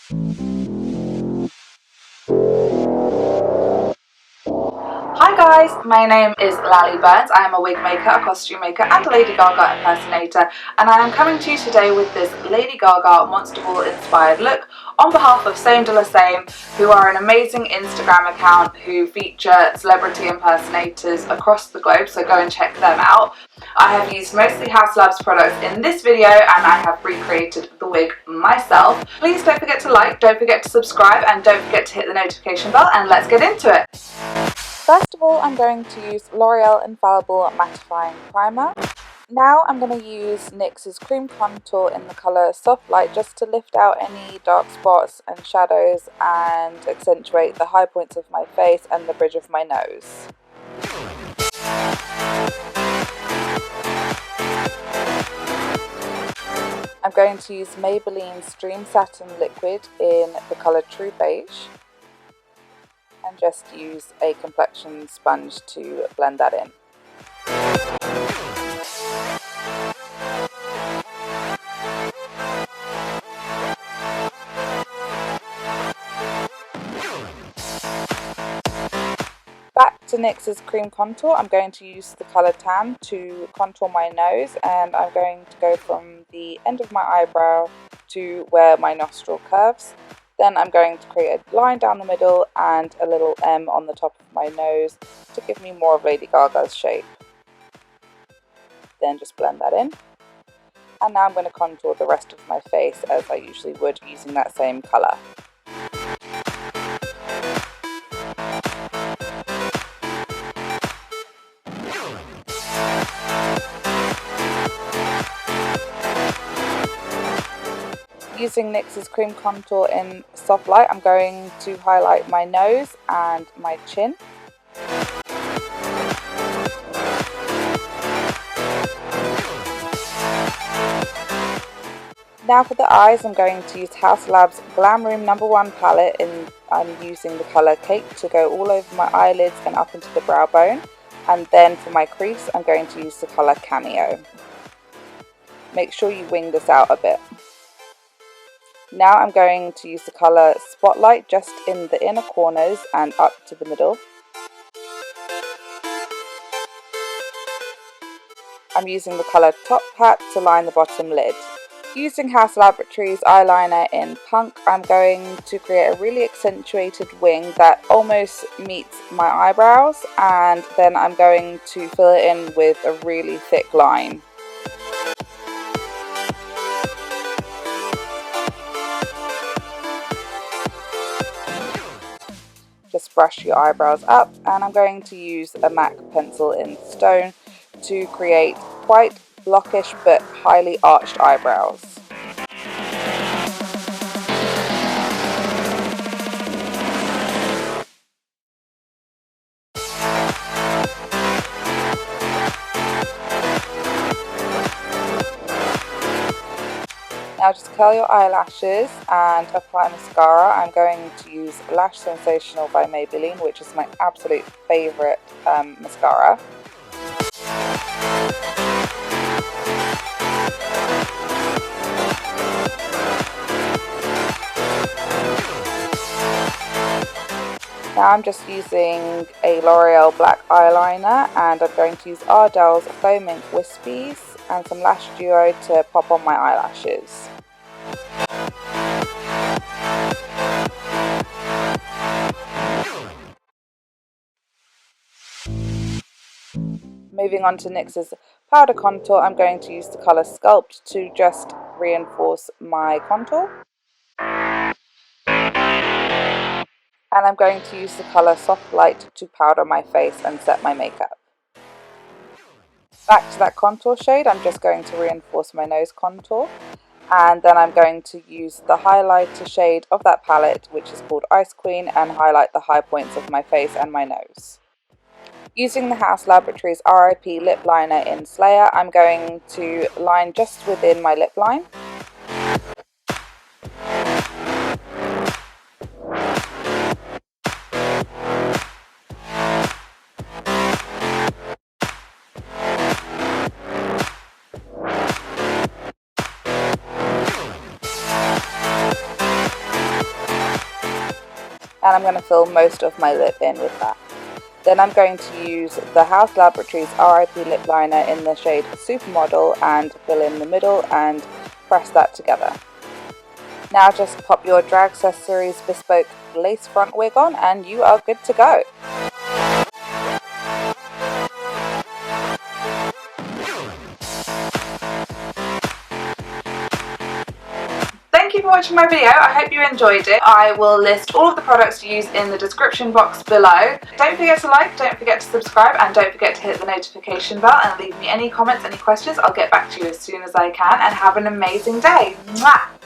Hi guys, my name is Lally Burns. I am a wig maker, a costume maker and a Lady Gaga impersonator, and I am coming to you today with this Lady Gaga Monster Ball inspired look on behalf of Same de la Same, who are an amazing Instagram account who feature celebrity impersonators across the globe, so go and check them out. I have used mostly Haus products in this video and I have recreated the wig myself. Please don't forget to like, don't forget to subscribe and don't forget to hit the notification bell, and let's get into it. First of all, I'm going to use L'Oreal Infallible Mattifying Primer. Now I'm going to use NYX's Cream Contour in the colour Soft Light just to lift out any dark spots and shadows and accentuate the high points of my face and the bridge of my nose. I'm going to use Maybelline's Dream Satin Liquid in the colour True Beige, and just use a complexion sponge to blend that in. Back to NYX's Cream Contour, I'm going to use the colour Tan to contour my nose, and I'm going to go from the end of my eyebrow to where my nostril curves. Then I'm going to create a line down the middle and a little M on the top of my nose to give me more of Lady Gaga's shape. Then just blend that in. And now I'm going to contour the rest of my face as I usually would using that same colour. Using NYX's Cream Contour in Soft Light, I'm going to highlight my nose and my chin. Now for the eyes, I'm going to use Haus Glam Room No. 1 palette, and I'm using the colour Cake to go all over my eyelids and up into the brow bone. And then for my crease, I'm going to use the colour Cameo. Make sure you wing this out a bit. Now I'm going to use the colour Spotlight just in the inner corners and up to the middle. I'm using the colour Top Hat to line the bottom lid. Using Haus Laboratories eyeliner in Punk, I'm going to create a really accentuated wing that almost meets my eyebrows, and then I'm going to fill it in with a really thick line. Just brush your eyebrows up, and I'm going to use a MAC pencil in Stone to create quite blockish but highly arched eyebrows. Now just curl your eyelashes and apply mascara. I'm going to use Lash Sensational by Maybelline, which is my absolute favourite mascara. Now I'm just using a L'Oreal black eyeliner, and I'm going to use Ardell's Foam Ink Wispies and some Lash Duo to pop on my eyelashes. Moving on to NYX's powder contour, I'm going to use the colour Sculpt to just reinforce my contour. And I'm going to use the colour Soft Light to powder my face and set my makeup. Back to that contour shade, I'm just going to reinforce my nose contour. And then I'm going to use the highlighter shade of that palette, which is called Ice Queen, and highlight the high points of my face and my nose. Using the Haus Laboratories RIP lip liner in Slayer, I'm going to line just within my lip line. and I'm going to fill most of my lip in with that. Then I'm going to use the Haus Laboratories RIP Lip Liner in the shade Supermodel and fill in the middle and press that together. Now just pop your Dragcess Series Bespoke lace front wig on and you are good to go. Thank you for watching my video. I hope you enjoyed it. I will list all of the products to use in the description box below. Don't forget to like, don't forget to subscribe, and don't forget to hit the notification bell and leave me any comments, any questions. I'll get back to you as soon as I can, and have an amazing day. Mwah!